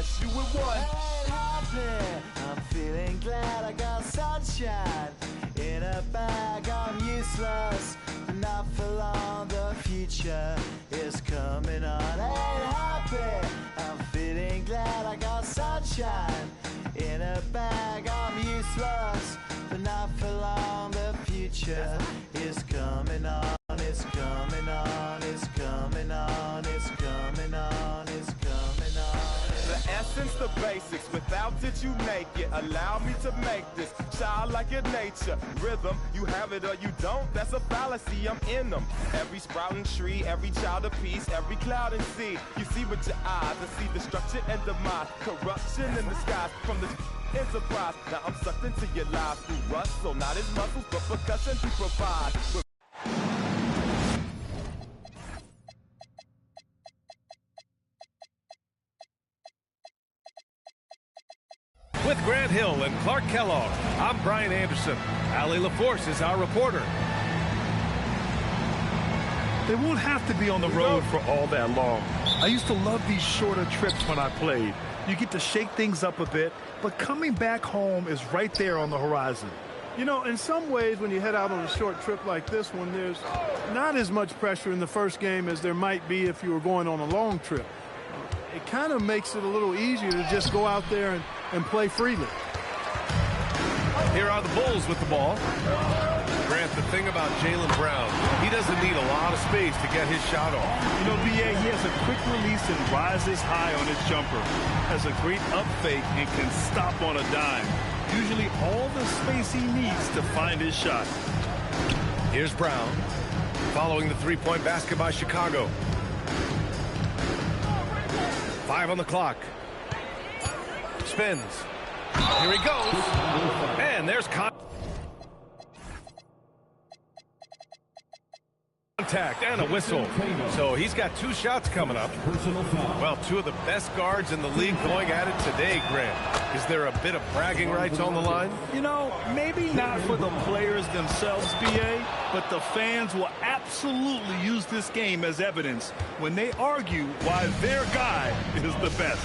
bless you with one. I ain't happy, I'm feeling glad I got sunshine in a bag. I'm useless, not for long, the future is coming on. I ain't happy, I'm feeling glad I got sunshine in a bag. I'm useless, but not for long, the future is coming on. It's coming on, it's coming on, it's coming on, it's coming on. The essence, the basics, without it you make it. Allow me to make this child like your nature. Rhythm, you have it or you don't, that's a fallacy, I'm in them. Every sprouting tree, every child of peace, every cloud and sea. You see with your eyes and see destruction and demise. Corruption in the skies from the enterprise. Now I'm sucked into your lives through rust, so not his muscles, but percussion he provides. With Grant Hill and Clark Kellogg, I'm Brian Anderson. Allie LaForce is our reporter. They won't have to be on the road for all that long. I used to love these shorter trips when I played. You get to shake things up a bit, but coming back home is right there on the horizon. You know, in some ways, when you head out on a short trip like this one, there's not as much pressure in the first game as there might be if you were going on a long trip. It kind of makes it a little easier to just go out there and play freely. Here are the Bulls with the ball. Grant, the thing about Jaylen Brown, he doesn't need a lot of space to get his shot off. You know, B.A., he has a quick release and rises high on his jumper. Has a great up fake and can stop on a dime. Usually all the space he needs to find his shot. Here's Brown, following the three-point basket by Chicago. 5 on the clock. Spins. Here he goes. And there's contact and a whistle. So he's got 2 shots coming up. Well, 2 of the best guards in the league going at it today, Grant. Is there a bit of bragging rights on the line? You know, maybe not for the players themselves, B.A., but the fans will absolutely use this game as evidence when they argue why their guy is the best.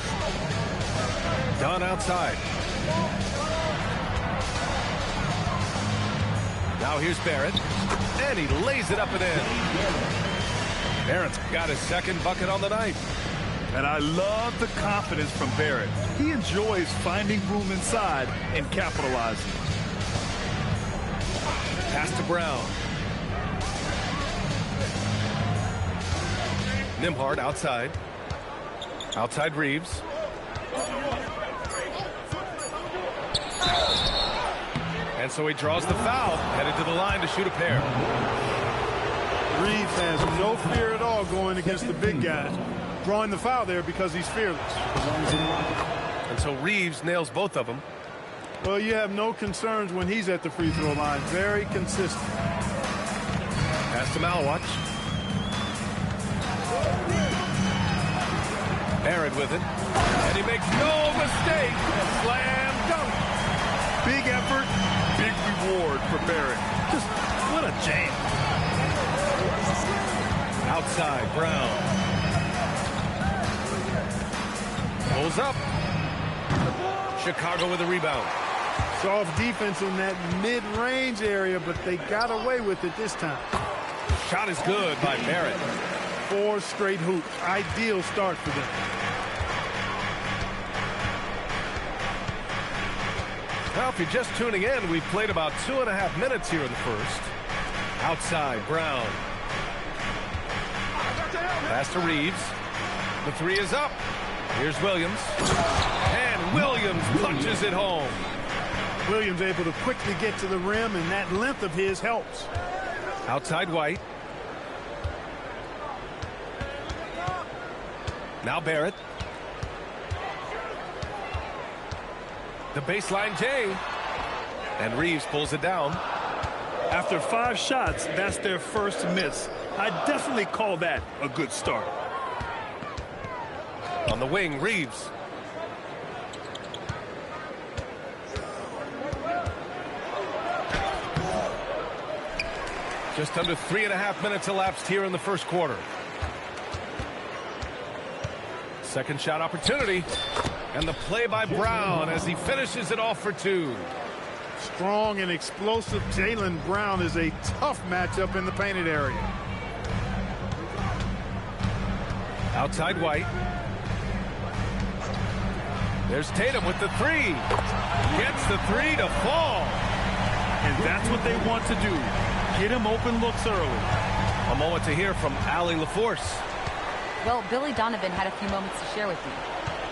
Dunn outside. Now here's Barrett, and he lays it up and in. Barrett's got his second bucket on the night. And I love the confidence from Barrett. He enjoys finding room inside and capitalizing. Pass to Brown. Nembhard outside. Outside Reeves. And so he draws the foul, headed to the line to shoot a pair. Reeves has no fear at all going against the big guys. Drawing the foul there because he's fearless. And so Reeves nails both of them. Well, you have no concerns when he's at the free throw line. Very consistent. Pass to Malawach. Barrett with it. And he makes no mistake. Slam dunk. Big effort, big reward for Barrett. Just what a jam. Outside, Brown. Pulls up. Chicago with a rebound. Soft defense in that mid-range area, but they got away with it this time. Shot is good by Barrett. 4 straight hoops. Ideal start for them. Now, if you're just tuning in, we've played about 2.5 minutes here in the first. Outside, Brown. Pass to Reeves. The 3 is up. Here's Williams. And Williams punches it home. Williams able to quickly get to the rim, and that length of his helps. Outside White. Now Barrett. The baseline J. And Reeves pulls it down. After 5 shots, that's their first miss. I definitely call that a good start. On the wing, Reeves. Just under 3.5 minutes elapsed here in the first quarter. Second shot opportunity. And the play by Brown as he finishes it off for 2. Strong and explosive Jaylen Brown is a tough matchup in the painted area. Outside White. There's Tatum with the 3. Gets the 3 to fall. And that's what they want to do. Get him open looks early. A moment to hear from Allie LaForce. Well, Billy Donovan had a few moments to share with you.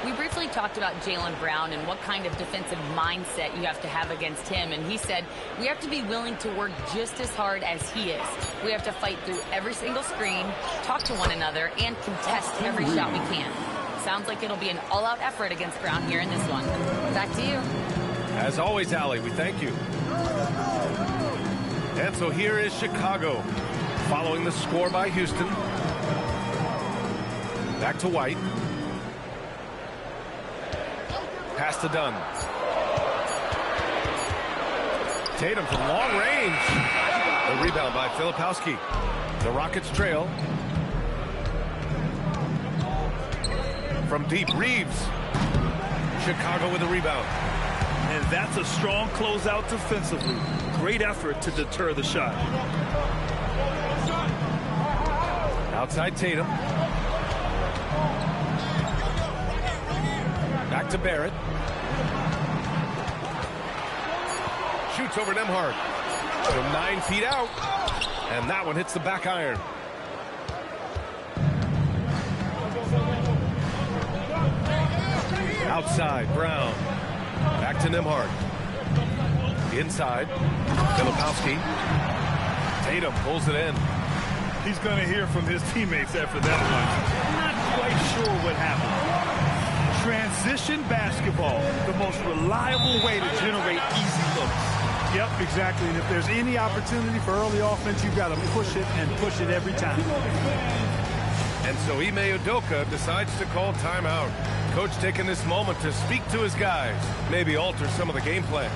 We briefly talked about Jaylen Brown and what kind of defensive mindset you have to have against him. And he said, we have to be willing to work just as hard as he is. We have to fight through every single screen, talk to one another, and contest every shot we can. Sounds like it'll be an all-out effort against Brown here in this one. Back to you. As always, Allie, we thank you. And so here is Chicago following the score by Houston. Back to White. Pass to Dunn. Tatum from long range. The rebound by Filipowski. The Rockets trail. From deep, Reeves. Chicago with a rebound. And that's a strong closeout defensively. Great effort to deter the shot. Outside Tatum. Back to Barrett. Shoots over Nembhard. From 9 feet out. And that one hits the back iron. Outside, Brown. Back to Nembhard. Inside, Filipowski. Tatum pulls it in. He's going to hear from his teammates after that one. Not quite sure what happened. Transition basketball, the most reliable way to generate easy looks. Yep, exactly. And if there's any opportunity for early offense, you've got to push it and push it every time. And so Ime Udoka decides to call timeout. Coach taking this moment to speak to his guys, maybe alter some of the game plan.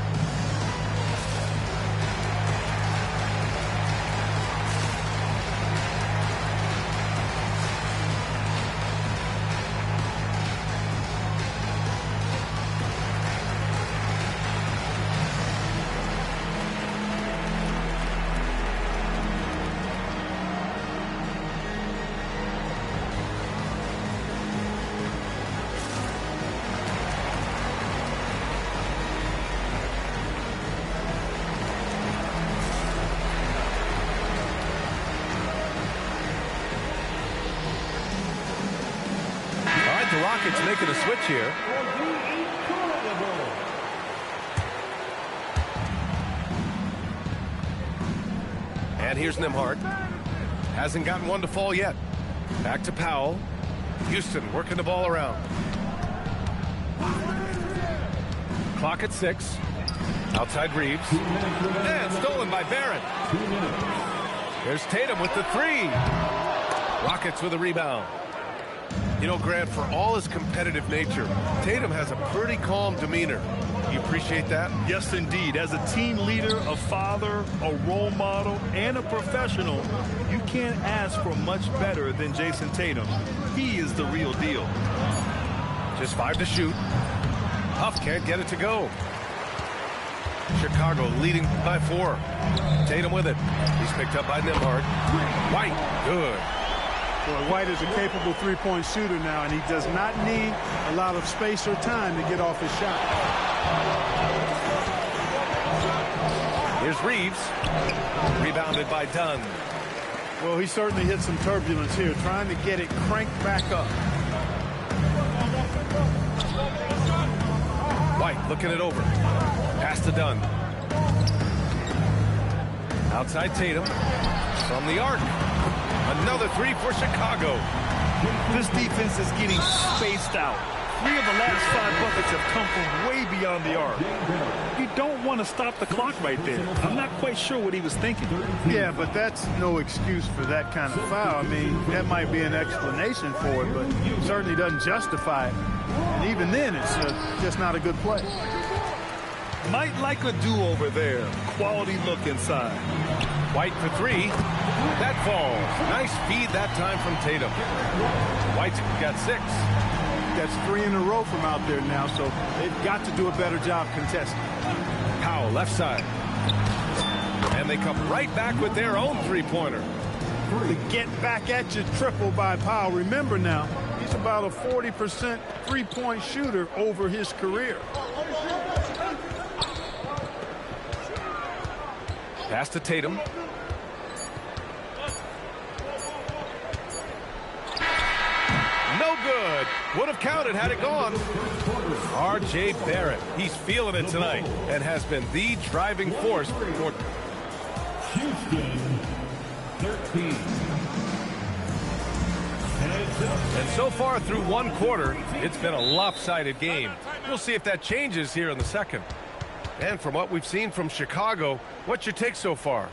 The Rockets making a switch here. And here's Nembhard. Hasn't gotten one to fall yet. Back to Powell. Houston working the ball around. Clock at 6. Outside Reeves. And stolen by Barrett. There's Tatum with the 3. Rockets with a rebound. You know, Grant, for all his competitive nature, Tatum has a pretty calm demeanor. You appreciate that? Yes, indeed. As a team leader, a father, a role model, and a professional, you can't ask for much better than Jason Tatum. He is the real deal. Just 5 to shoot. Huff can't get it to go. Chicago leading by 4. Tatum with it. He's picked up by Nembhard. White, good. Boy, White is a capable three-point shooter now, and he does not need a lot of space or time to get off his shot. Here's Reeves. Rebounded by Dunn. Well, he certainly hit some turbulence here, trying to get it cranked back up. White looking it over. Pass to Dunn. Outside Tatum. From the arc. Another 3 for Chicago. This defense is getting spaced out. 3 of the last 5 buckets have come from way beyond the arc. You don't want to stop the clock right there. I'm not quite sure what he was thinking. Yeah, but that's no excuse for that kind of foul. I mean, that might be an explanation for it, but it certainly doesn't justify it. And even then, it's just not a good play. Might like a do-over there. Quality look inside. White for 3. That falls. Nice feed that time from Tatum. White's got 6. That's 3 in a row from out there now, so they've got to do a better job contesting. Powell, left side. And they come right back with their own three-pointer. The get back at you triple by Powell. Remember now, he's about a 40% three-point shooter over his career. Pass to Tatum. No good. Would have counted had it gone. R.J. Barrett. He's feeling it tonight and has been the driving force for Houston, 13. And so far through one quarter, it's been a lopsided game. We'll see if that changes here in the second. And from what we've seen from Chicago, what's your take so far?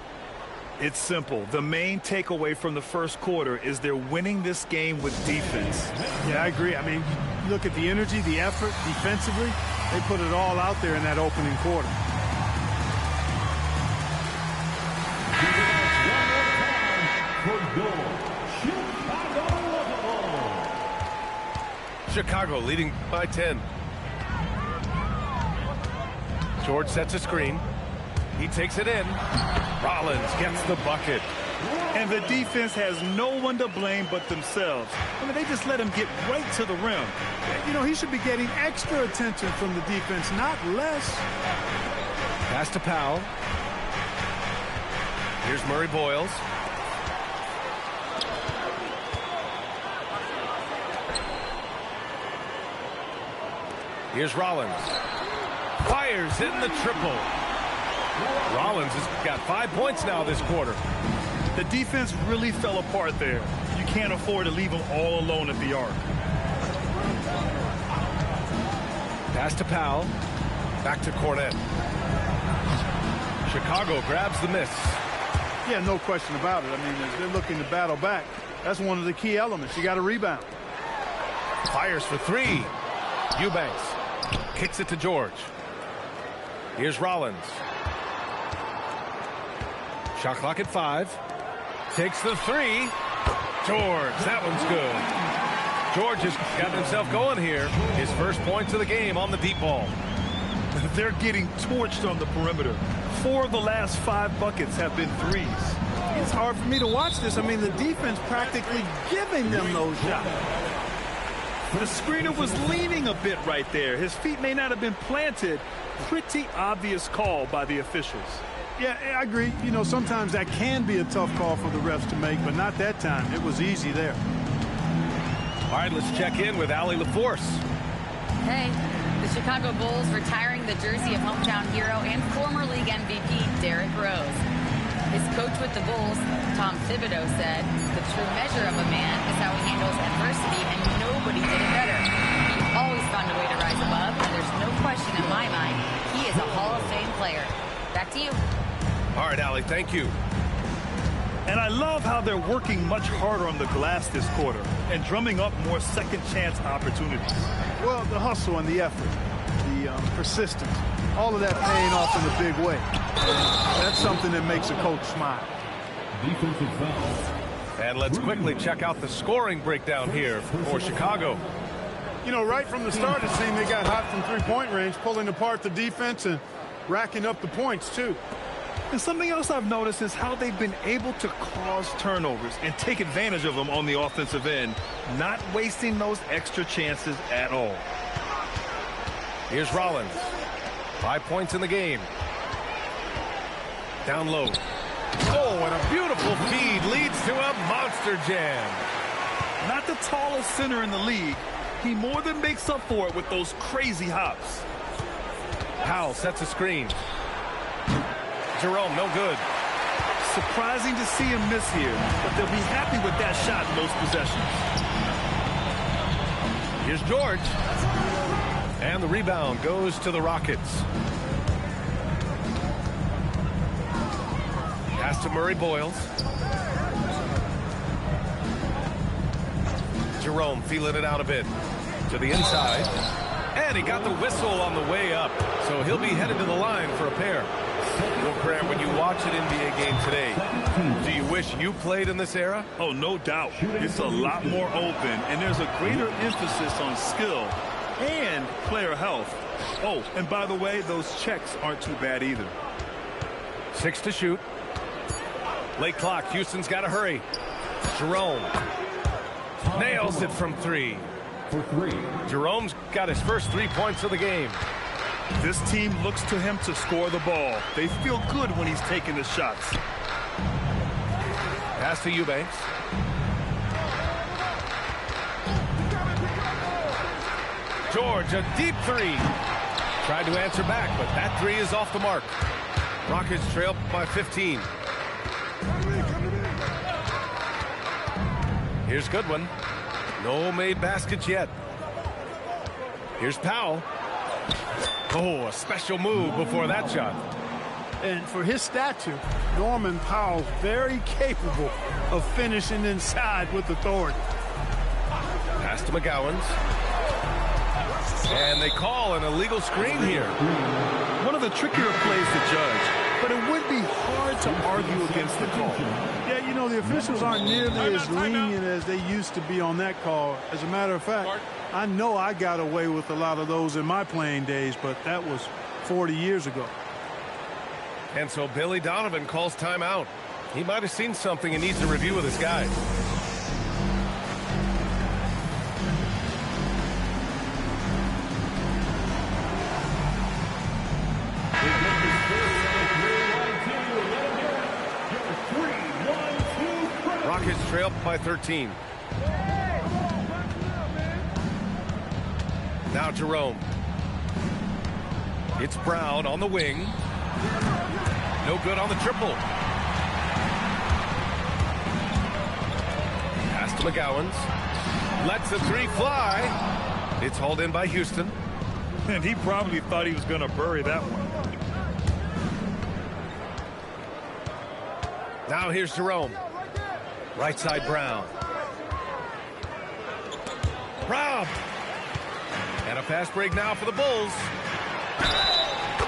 It's simple. The main takeaway from the first quarter is they're winning this game with defense. Yeah, I agree. I mean, look at the energy, the effort defensively. They put it all out there in that opening quarter. Chicago leading by 10. George sets a screen. He takes it in. Rollins gets the bucket. And the defense has no one to blame but themselves. I mean, they just let him get right to the rim. You know, he should be getting extra attention from the defense, not less. Pass to Powell. Here's Murray Boyles. Here's Rollins. Fires hitting the triple. Rollins has got 5 points now this quarter. The defense really fell apart there. You can't afford to leave them all alone at the arc. Pass to Powell. Back to Cornette. Chicago grabs the miss. Yeah, no question about it. I mean, as they're looking to battle back, that's one of the key elements. You got to rebound. Fires for three. Eubanks kicks it to George. Here's Rollins. Shot clock at 5. Takes the three. George, that one's good. George has got himself going here. His first points of the game on the deep ball. They're getting torched on the perimeter. 4 of the last 5 buckets have been threes. It's hard for me to watch this. I mean, the defense practically giving them those shots. The screener was leaning a bit right there. His feet may not have been planted. Pretty obvious call by the officials. Yeah, I agree. You know, sometimes that can be a tough call for the refs to make, but not that time. It was easy there. All right, let's check in with Allie LaForce. Hey, the Chicago Bulls retiring the jersey of hometown hero and former league MVP Derrick Rose. His coach with the Bulls, Tom Thibodeau, said, "The true measure of a man is how he handles adversity, and nobody did it better. He always found a way to rise above, and there's no question in my mind he is a Hall of Fame player." Back to you. All right, Allie, thank you. And I love how they're working much harder on the glass this quarter and drumming up more second chance opportunities. Well, the hustle and the effort, the persistence, all of that paying off in a big way. That's something that makes a coach smile. Defensive foul. And let's quickly check out the scoring breakdown here for Chicago. You know, right from the start, it seemed they got hot from three-point range, pulling apart the defense and racking up the points, too. And something else I've noticed is how they've been able to cause turnovers and take advantage of them on the offensive end, not wasting those extra chances at all. Here's Rollins. 5 points in the game. Down low. Oh, and a beautiful feed leads to a monster jam. Not the tallest center in the league. He more than makes up for it with those crazy hops. Powell sets a screen. Jerome, no good. Surprising to see him miss here, but they'll be happy with that shot in those possessions. Here's George. And the rebound goes to the Rockets. Pass to Murray Boyles. Jerome feeling it out a bit. To the inside. And he got the whistle on the way up, so he'll be headed to the line for a pair. Well, Grant, when you watch an NBA game today, do you wish you played in this era? Oh, no doubt. It's a lot more open, and there's a greater emphasis on skill and player health. Oh, and by the way, those checks aren't too bad either. 6 to shoot. Late clock. Houston's got to hurry. Jerome nails it from 3. For 3. Jerome's got his first 3 points of the game. This team looks to him to score the ball. They feel good when he's taking the shots. Pass to Eubanks. George, a deep 3. Tried to answer back, but that 3 is off the mark. Rockets trail by 15. Here's Goodwin. No made baskets yet. Here's Powell. Oh, a special move before that shot. And for his stature, Norman Powell very capable of finishing inside with authority. Pass to McGowens. And they call an illegal screen here. One of the trickier plays to judge, but it would be hard to argue against the call. Yeah, you know, the officials aren't nearly as lenient as they used to be on that call. As a matter of fact, I know I got away with a lot of those in my playing days, but that was 40 years ago. And so Billy Donovan calls timeout. He might have seen something and needs a review with his guys. Rockets trail by 13. Now Jerome. It's Brown on the wing. No good on the triple. Pass to McGowens. Lets the 3 fly. It's hauled in by Houston. And he probably thought he was going to bury that one. Now here's Jerome. Right side Brown. Brown. And a fast break now for the Bulls.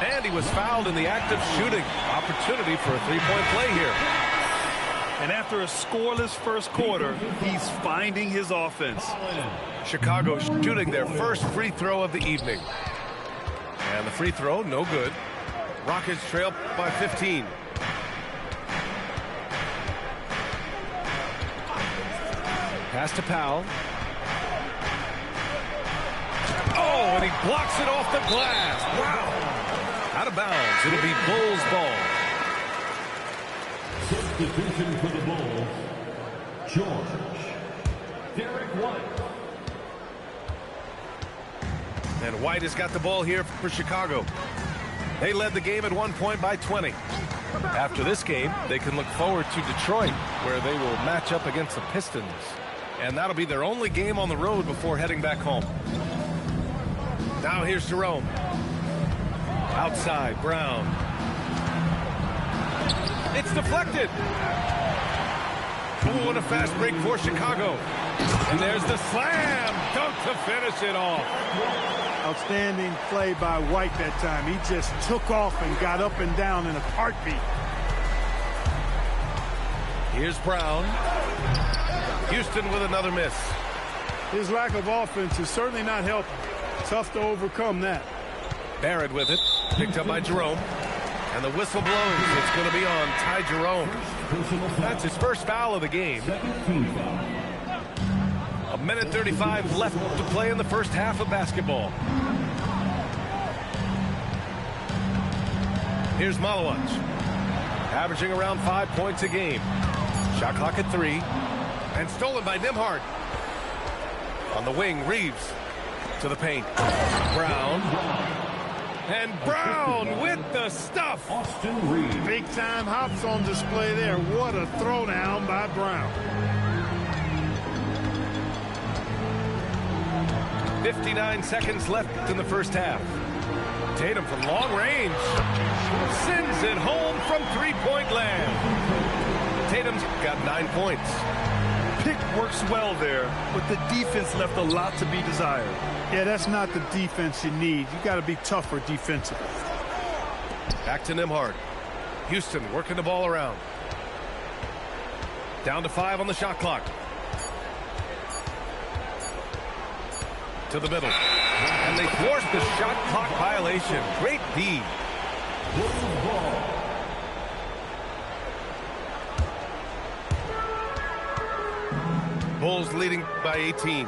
And he was fouled in the act of shooting. Opportunity for a 3-point play here. And after a scoreless first quarter, he's finding his offense. Chicago shooting their first free throw of the evening. And the free throw, no good. Rockets trail by 15. Pass to Powell. Oh, and he blocks it off the glass. Wow. Out of bounds. It'll be Bulls ball. Substitution for the Bulls. George. Derek White. And White has got the ball here for Chicago. They led the game at 1 point by 20. After this game, they can look forward to Detroit, where they will match up against the Pistons. And that'll be their only game on the road before heading back home. Now here's Jerome. Outside, Brown. It's deflected. Oh, and a fast break for Chicago. And there's the slam dunk to finish it off. Outstanding play by White that time. He just took off and got up and down in a heartbeat. Here's Brown. Houston with another miss. His lack of offense is certainly not helping. Tough to overcome that. Barrett with it. Picked up by Jerome. And the whistle blows. It's going to be on Ty Jerome. That's his first foul of the game. A minute 35 left to play in the first half of basketball. Here's Malawich. Averaging around 5 points a game. Shot clock at 3. And stolen by Nembhard. On the wing, Reeves to the paint. Brown. And Brown with the stuff. Austin Reeves. Big time hops on display there. What a throwdown by Brown. 59 seconds left in the first half. Tatum from long range. Sends it home from three-point land. Tatum's got 9 points. pick works well there, but the defense left a lot to be desired. Yeah, that's not the defense you need. You got to be tougher defensively. Back to Nembhard. Houston working the ball around. Down to 5 on the shot clock. To the middle. And they forced the shot clock violation. Great D. Bulls leading by 18.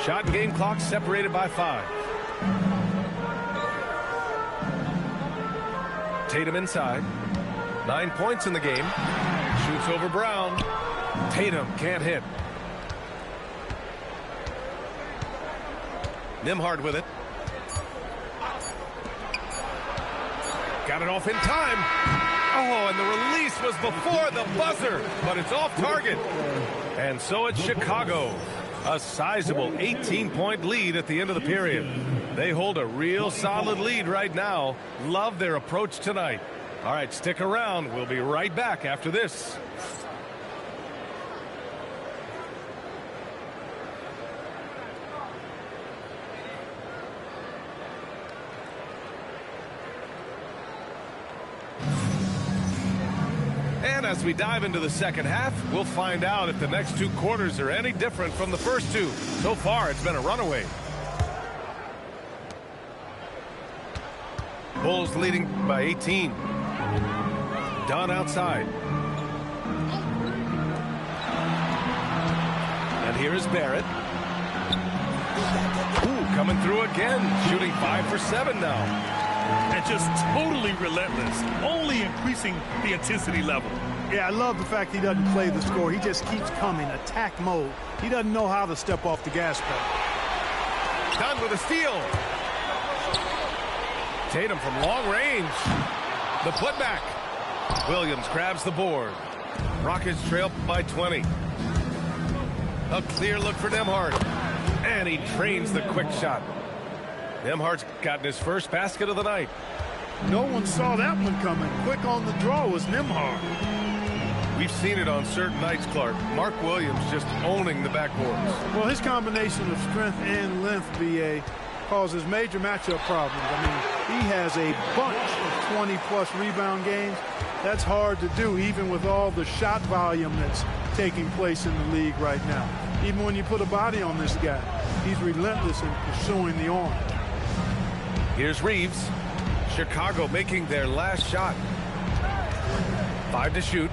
Shot and game clock separated by 5. Tatum inside. 9 points in the game. Shoots over Brown. Tatum can't hit. Nembhard with it. Got it off in time. Oh, and the release was before the buzzer, but it's off target. And so it's Chicago. A sizable 18-point lead at the end of the period. They hold a real solid lead right now. Love their approach tonight. All right, stick around. We'll be right back after this. And as we dive into the second half, we'll find out if the next 2 quarters are any different from the first 2. So far, it's been a runaway. Bulls leading by 18. Dunn outside. And here is Barrett. Ooh, coming through again, shooting 5 for 7 now. And just totally relentless, only increasing the intensity level. Yeah, I love the fact he doesn't play the score. He just keeps coming, attack mode. He doesn't know how to step off the gas pedal. Dunn with a steal. Tatum from long range. The putback. Williams grabs the board. Rockets trail by 20. A clear look for Nembhard. And he trains the quick shot. Nembhard's gotten his first basket of the night. No one saw that one coming. Quick on the draw was Nembhard. We've seen it on certain nights, Clark. Mark Williams just owning the backboards. Well, his combination of strength and length, BA, causes major matchup problems. I mean, he has a bunch of 20-plus rebound games. That's hard to do, even with all the shot volume that's taking place in the league right now. Even when you put a body on this guy, he's relentless in pursuing the arm. Here's Reeves. Chicago making their last shot. 5 to shoot.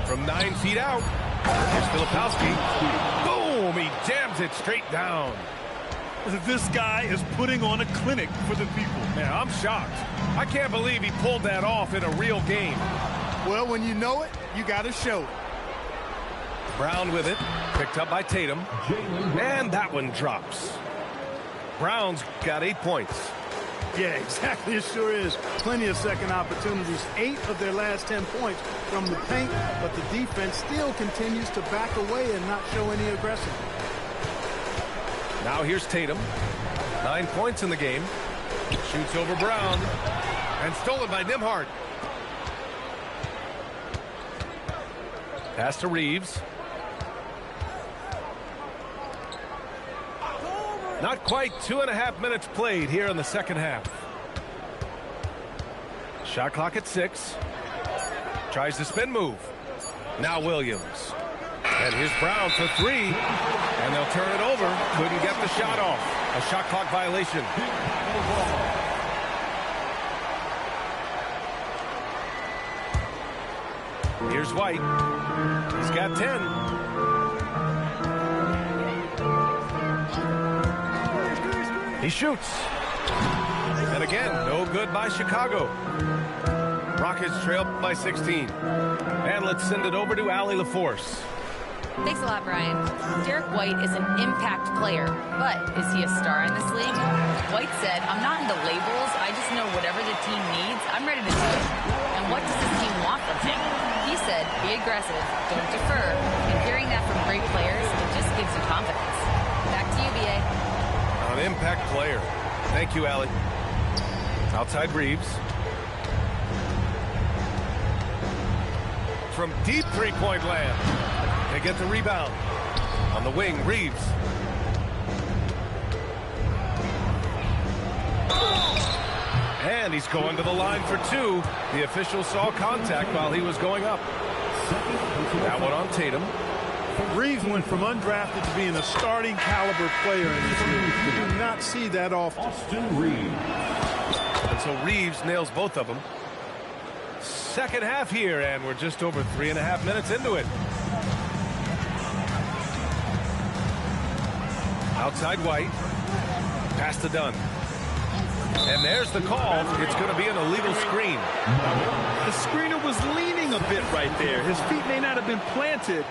From 9 feet out. Here's Filipowski. Boom! He jams it straight down. This guy is putting on a clinic for the people. Man, I'm shocked. I can't believe he pulled that off in a real game. Well, when you know it, you got to show it. Brown with it. Picked up by Tatum. And that one drops. Brown's got 8 points. Yeah, exactly. It sure is. Plenty of second opportunities. 8 of their last 10 points from the paint, but the defense still continues to back away and not show any aggression. Now here's Tatum. 9 points in the game. Shoots over Brown. And stolen by Nembhard. Pass to Reeves. Not quite 2.5 minutes played here in the second half. Shot clock at 6. Tries the spin move. Now Williams. And here's Brown for 3. And they'll turn it over. Couldn't get the shot off. A shot clock violation. Here's White. He's got 10. He shoots. And again, no good by Chicago. Rockets trail by 16. And let's send it over to Allie LaForce. Thanks a lot, Brian. Derek White is an impact player, but is he a star in this league? White said, I'm not into labels. I just know whatever the team needs, I'm ready to do it. And what does this team want from him? He said, be aggressive, don't defer. And hearing that from great players, it just gives you confidence. Back to you, B.A. An impact player. Thank you, Allie. Outside Reeves. from deep three-point land. They get the rebound. On the wing, Reeves. And he's going to the line for two. The official saw contact while he was going up. That one on Tatum. Reeves went from undrafted to being a starting caliber player in this league. You do not see that often. Austin Reeves. And so Reeves nails both of them. Second half here, and we're just over 3.5 minutes into it. Outside White. Pass to Dunn. And there's the call. It's going to be an illegal screen. The screener was leaning a bit right there. His feet may not have been planted.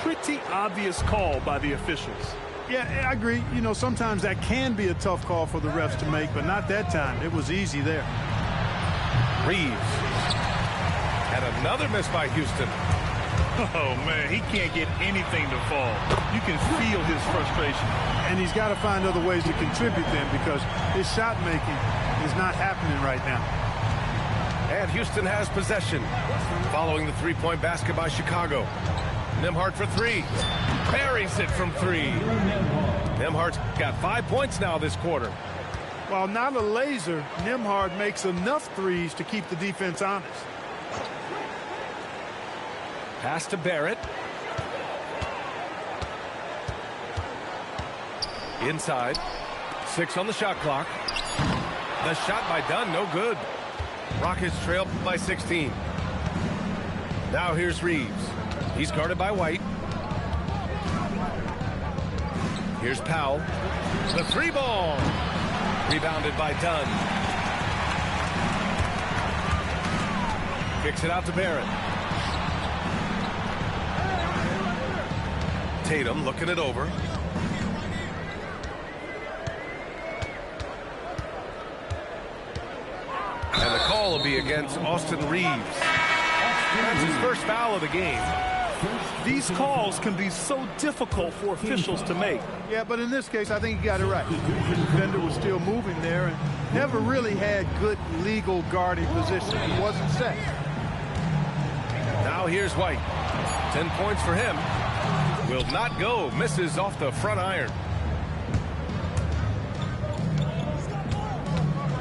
Pretty obvious call by the officials. Yeah, I agree. You know, sometimes that can be a tough call for the refs to make, but not that time. It was easy there. Reeves. And another miss by Houston. Oh, man, he can't get anything to fall. You can feel his frustration. And he's got to find other ways to contribute then, because his shot making is not happening right now. And Houston has possession. Following the three-point basket by Chicago. Nembhard for three. Buries it from three. Nembhard's got 5 points now this quarter. While not a laser, Nembhard makes enough threes to keep the defense honest. Pass to Barrett. Inside. 6 on the shot clock. The shot by Dunn, no good. Rockets trail by 16. Now here's Reeves. He's guarded by White. Here's Powell. The three ball. Rebounded by Dunn. Kicks it out to Barrett. Tatum looking it over. And the call will be against Austin Reeves. That's his first foul of the game. These calls can be so difficult for officials to make. Yeah, but in this case, I think he got it right. The defender was still moving there and never really had good legal guarding position. He wasn't set. Now here's White. 10 points for him. Will not go. Misses off the front iron.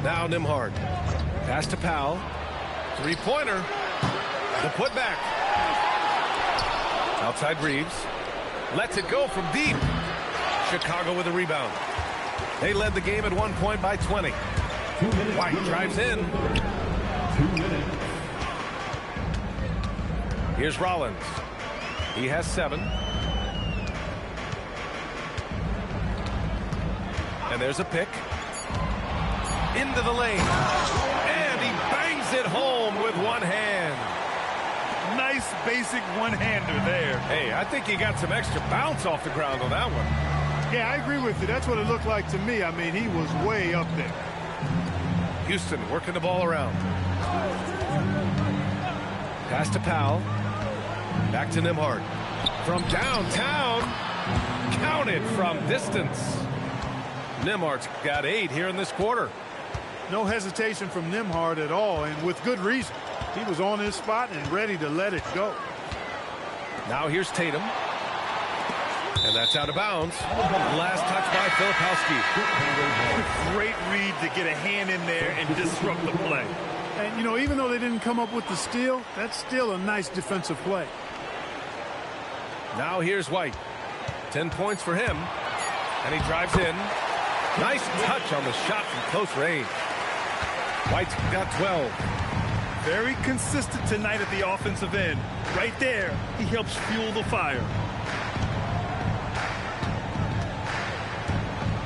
Now Nembhard. Pass to Powell. Three-pointer. The putback. Outside Reeves. Lets it go from deep. Chicago with a rebound. They led the game at 1 point by 20. White drives in. 2 minutes. Here's Rollins. He has 7. And there's a pick. Into the lane. And he bangs it home with one hand. Nice basic one-hander there. Hey, I think he got some extra bounce off the ground on that one. Yeah, I agree with you. That's what it looked like to me. I mean, he was way up there. Houston working the ball around. Pass to Powell. Back to Nembhard. From downtown. Counted from distance. Nembhard's got 8 here in this quarter. No hesitation from Nembhard at all, and with good reason. He was on his spot and ready to let it go. Now here's Tatum. And that's out of bounds. Last touch by Filipowski. Great read to get a hand in there and disrupt the play. And, you know, even though they didn't come up with the steal, that's still a nice defensive play. Now here's White. 10 points for him. And he drives in. Nice touch on the shot from close range. White's got 12. Very consistent tonight at the offensive end. Right there, he helps fuel the fire.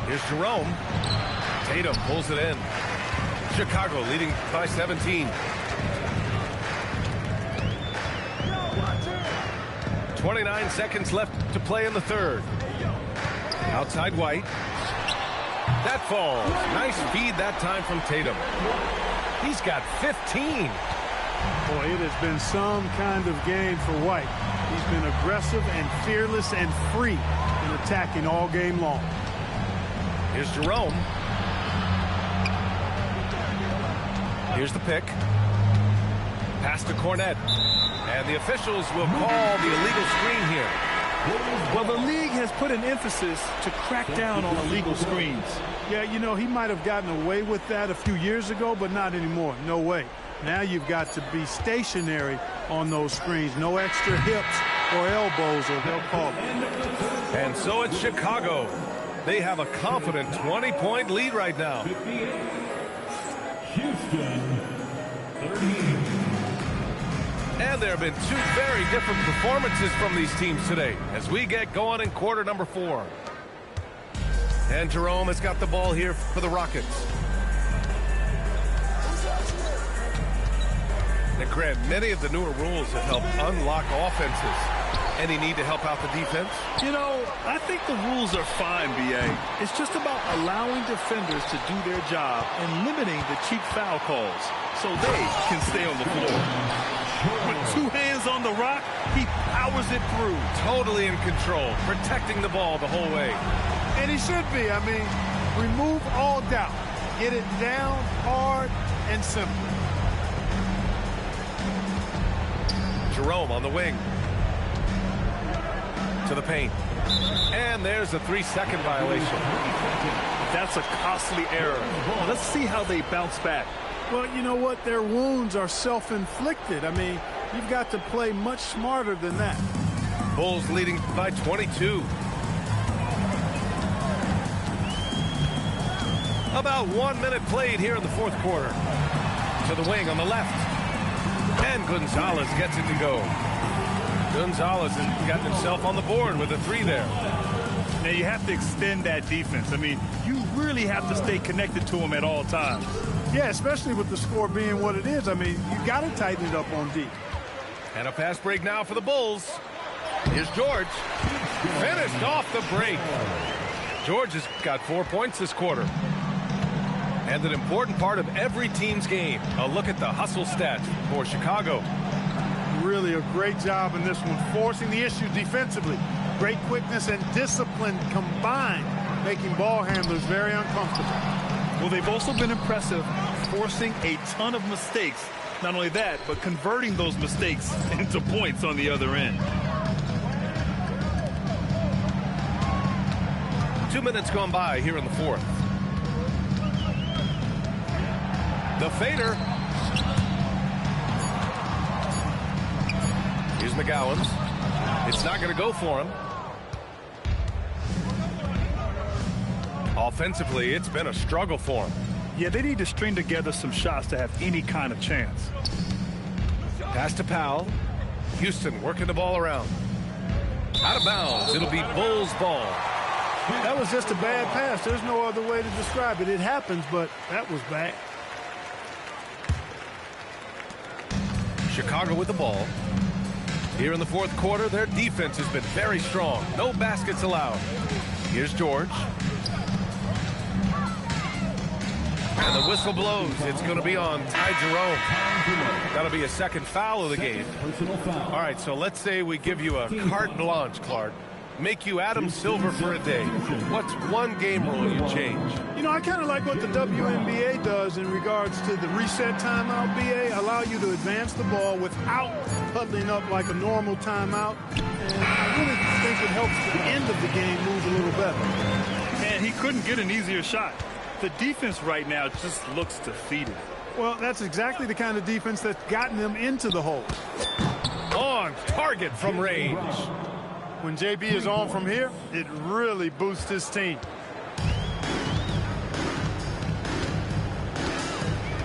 Here's Jerome. Tatum pulls it in. Chicago leading by 17. 29 seconds left to play in the third. Outside White. That falls. Nice feed that time from Tatum. He's got 15. Boy, it has been some kind of game for White. He's been aggressive and fearless and free in attacking all game long. Here's Jerome. Here's the pick. Pass to Cornette. And the officials will call the illegal screen here. Well, the league has put an emphasis to crack down on illegal screens. Yeah, you know, he might have gotten away with that a few years ago, but not anymore. No way. Now you've got to be stationary on those screens. No extra hips or elbows, or they'll call it. And so it's Chicago. They have a confident 20-point lead right now. Houston, 30. And there have been two very different performances from these teams today as we get going in quarter number 4. And Jerome has got the ball here for the Rockets. Now, Grant, many of the newer rules have helped unlock offenses. Any need to help out the defense? You know, I think the rules are fine, B.A. It's just about allowing defenders to do their job and limiting the cheap foul calls so they can stay on the floor. With 2 hands on the rock, he powers it through. Totally in control, protecting the ball the whole way. And he should be. I mean, remove all doubt. Get it down hard and simple. Jerome on the wing. To the paint. And there's a 3-second violation. That's a costly error. Let's see how they bounce back. Well, you know what? Their wounds are self-inflicted. I mean, you've got to play much smarter than that. Bulls leading by 22. About 1 minute played here in the fourth quarter. To the wing on the left. And Gonzalez gets it to go. Gonzalez has gotten himself on the board with a 3 there. Now, you have to extend that defense. I mean, you really have to stay connected to him at all times. Yeah, especially with the score being what it is. I mean, you got to tighten it up on D. And a fast break now for the Bulls. Here's George. Finished off the break. George has got 4 points this quarter. And an important part of every team's game. A look at the hustle stats for Chicago. Really a great job in this one, forcing the issue defensively. Great quickness and discipline combined, making ball handlers very uncomfortable. Well, they've also been impressive, forcing a ton of mistakes. Not only that, but converting those mistakes into points on the other end. 2 minutes gone by here in the fourth. The fader. Here's McGowan's. It's not going to go for him. Offensively, it's been a struggle for him. Yeah, they need to string together some shots to have any kind of chance. Pass to Powell. Houston working the ball around. Out of bounds. It'll be Bulls ball. That was just a bad pass. There's no other way to describe it. It happens, but that was bad. Chicago with the ball. Here in the fourth quarter, their defense has been very strong. No baskets allowed. Here's George. And the whistle blows. It's going to be on Ty Jerome. That'll be a second foul of the game. All right, so let's say we give you a carte blanche, Clark. Make you Adam Silver for a day. What's one game rule you change? You know, I kind of like what the WNBA does in regards to the reset timeout, BA. Allow you to advance the ball without huddling up like a normal timeout. And I really think it helps the end of the game move a little better. And he couldn't get an easier shot. The defense right now just looks defeated. Well, that's exactly the kind of defense that's gotten them into the hole. On target from range. When JB is on from here, it really boosts his team.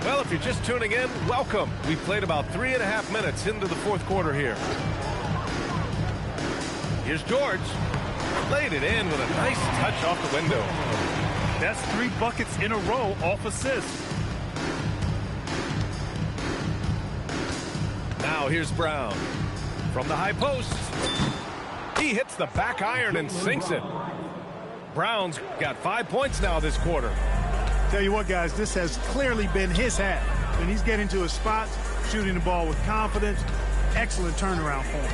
Well, if you're just tuning in, welcome. We played about 3.5 minutes into the fourth quarter here. Here's George. Laid it in with a nice touch off the window. That's 3 buckets in a row off assists. Now here's Brown. From the high post. He hits the back iron and sinks it. Brown's got 5 points now this quarter. Tell you what, guys, this has clearly been his half. When he's getting to his spots, shooting the ball with confidence, excellent turnaround for him.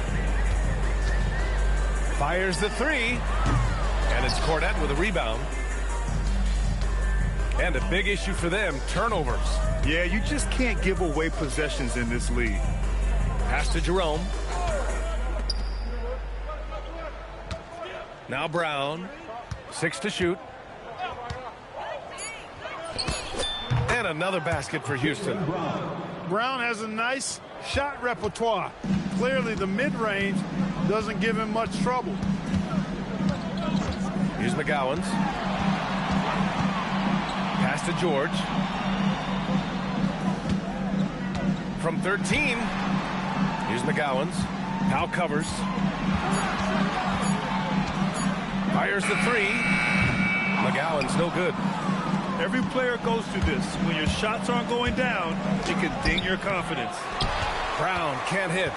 Fires the 3. And it's Cornette with a rebound. And a big issue for them, turnovers. Yeah, you just can't give away possessions in this league. Pass to Jerome. Now Brown. 6 to shoot. And another basket for Houston. Brown has a nice shot repertoire. Clearly the mid-range doesn't give him much trouble. Here's McGowan's. Pass to George. From 13. Here's McGowan's. Powell covers. Fires the 3. McGowan's no good. Every player goes through this. When your shots aren't going down, it can ding your confidence. Brown can't hit.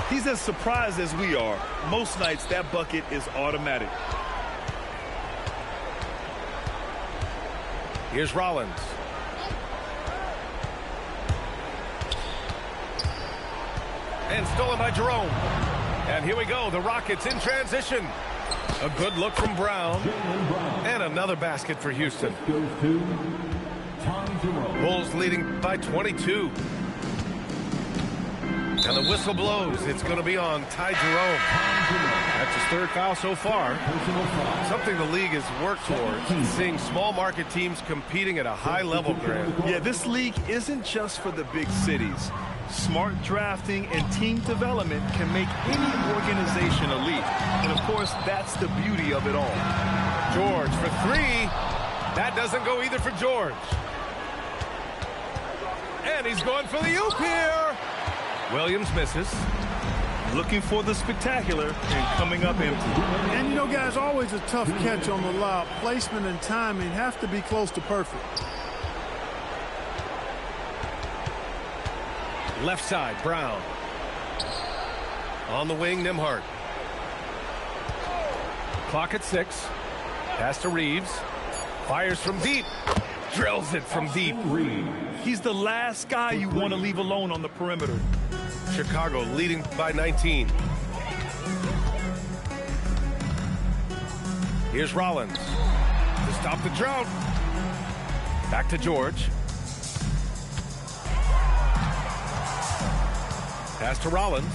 He's as surprised as we are. Most nights, that bucket is automatic. Here's Rollins. And stolen by Jerome. And here we go. The Rockets in transition. A good look from Brown. And another basket for Houston. Goes to Ty Jerome. Bulls leading by 22. And the whistle blows. It's going to be on Ty Jerome. That's his 3rd foul so far. Something the league has worked towards. Seeing small market teams competing at a high level, Grant. Yeah, this league isn't just for the big cities. Smart drafting and team development can make any organization elite. And, of course, that's the beauty of it all. George for 3. That doesn't go either for George. And he's going for the oop here. Williams misses. Looking for the spectacular and coming up empty. And, you know, guys, always a tough catch on the lob. Placement and timing have to be close to perfect. Left side, Brown. On the wing, Nembhard. Clock at 6. Pass to Reeves. Fires from deep. Drills it from deep. He's the last guy you want to leave alone on the perimeter. Chicago leading by 19. Here's Rollins to stop the drought. Back to George. Pass to Rollins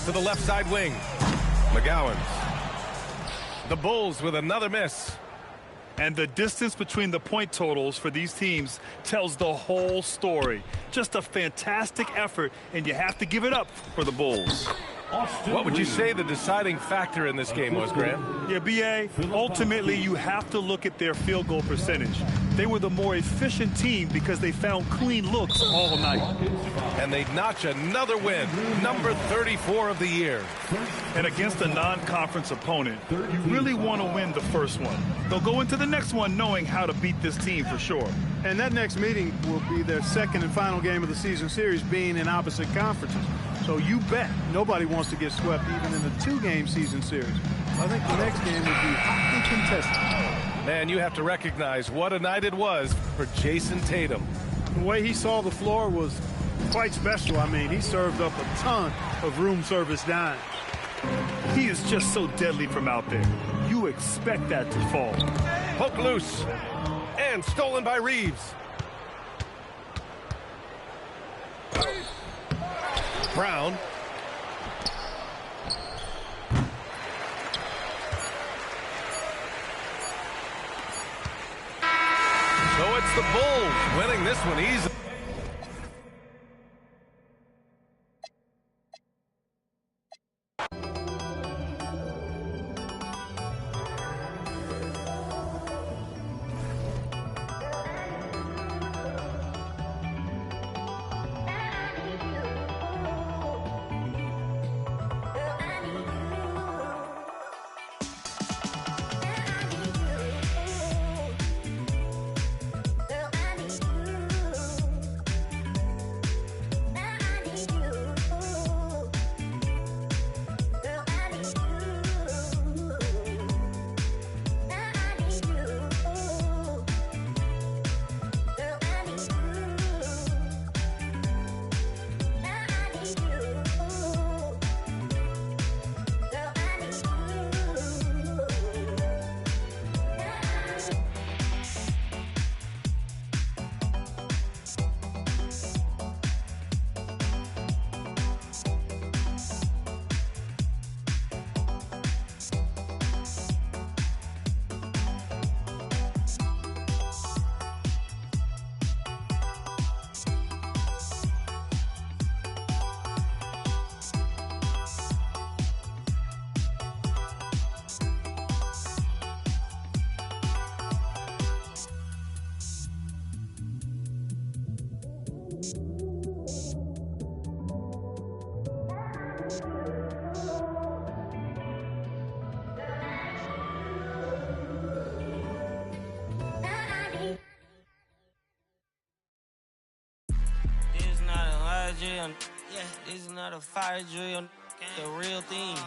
to the left side wing. McGowan's. The Bulls with another miss. And the distance between the point totals for these teams tells the whole story. Just a fantastic effort, and you have to give it up for the Bulls. What would you say the deciding factor in this game was, Grant? Yeah, B.A., ultimately you have to look at their field goal percentage. They were the more efficient team because they found clean looks all night. And they notch another win, number 34 of the year. And against a non-conference opponent, you really want to win the first one. They'll go into the next one knowing how to beat this team for sure. And that next meeting will be their 2nd and final game of the season series, being in opposite conferences. So you bet nobody wants to get swept even in the 2-game season series. I think the next game would be hotly contested. Man, you have to recognize what a night it was for Jason Tatum. The way he saw the floor was quite special. I mean, he served up a ton of room service dimes. He is just so deadly from out there. You expect that to fall. Poke loose. And stolen by Reeves. Brown. So it's the Bulls winning this one easily. drill. Yeah, this is not a fire drill. The real thing.